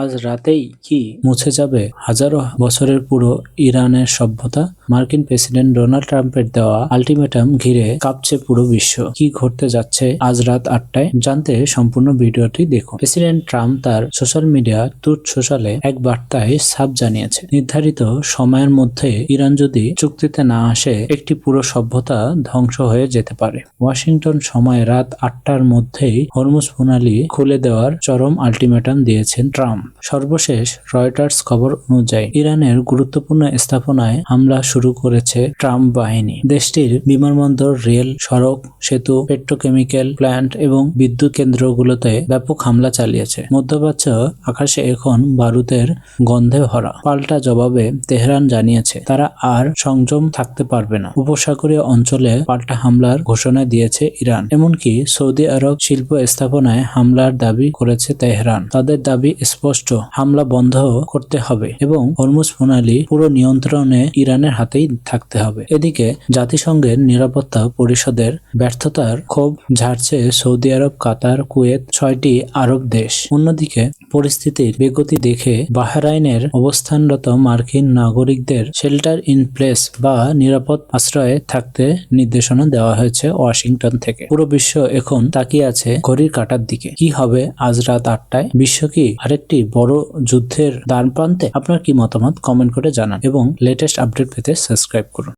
আজ রাতেই কি মুছে যাবে হাজারো বছরের পুরো ইরানের সভ্যতা? মার্কিন প্রেসিডেন্ট ডোনাল্ড ট্রাম্পের দেওয়া আলটিমেটাম ঘিরে কাঁপছে পুরো বিশ্ব। কি ঘটতে যাচ্ছে আজ রাত 8টায়? জানতে সম্পূর্ণ ভিডিওটি দেখুন। প্রেসিডেন্ট ট্রাম্প তার সোশ্যাল মিডিয়া ট্রুথ সোশ্যালে এক বার্তায় সাফ জানিয়েছে, নির্ধারিত সময়ের মধ্যে ইরান যদি চুক্তিতে না আসে একটি পুরো সভ্যতা ধ্বংস হয়ে যেতে পারে। ওয়াশিংটন সময় রাত 8টার মধ্যেই হরমুজ প্রণালী খুলে দেওয়ার চরম আলটিমেটাম দিয়েছেন ট্রাম্প। সর্বশেষ রয়টার্স খবর অনুযায়ী ইরানের গুরুত্বপূর্ণ স্থাপনায় হামলা শুরু করেছে ট্রাম্প বাহিনী। দেশটির বিমানবন্দর, রেল, সড়ক, সেতু, পেট্রোকেমিক্যাল প্ল্যান্ট এবং বিদ্যুৎ কেন্দ্রগুলোতে ব্যাপক হামলা চালিয়েছে। মধ্যপ্রাচ্য আকাশে এখন বারুদের গন্ধে ভরা। পাল্টা জবাবে তেহরান জানিয়েছে তারা আর সংযম থাকতে পারবে না। উপসাগরীয় অঞ্চলে পাল্টা হামলার ঘোষণা দিয়েছে ইরান। এমনকি সৌদি আরব শিল্প স্থাপনায় হামলার দাবি করেছে তেহরান। তাদের দাবি স্পষ্ট, হামলা বন্ধ করতে হবে এবং হরমুজ প্রণালী পুরো নিয়ন্ত্রণে ইরানের হাতেই থাকতে হবে। এদিকে জাতিসংঘের নিরাপত্তা পরিষদের ব্যর্থতার ক্ষোভ ঝাড়ছে সৌদি আরব, কাতার, কুয়েত, 6টি আরব দেশ। অন্যদিকে পরিস্থিতির বেগতি দেখে বাহরাইনের অবস্থানরত মার্কিন নাগরিকদের শেল্টার ইন প্লেস বা নিরাপদ আশ্রয়ে থাকতে নির্দেশনা দেওয়া হয়েছে ওয়াশিংটন থেকে। পুরো বিশ্ব এখন তাকিয়ে আছে ঘড়ির কাঁটার দিকে। কি হবে আজ রাত 8টায়? বিশ্ব কি আরেকটি বড় যুদ্ধের দ্বারপ্রান্তে? আপনার কি মতামত কমেন্ট করে জানান এবং লেটেস্ট আপডেট পেতে সাবস্ক্রাইব করুন।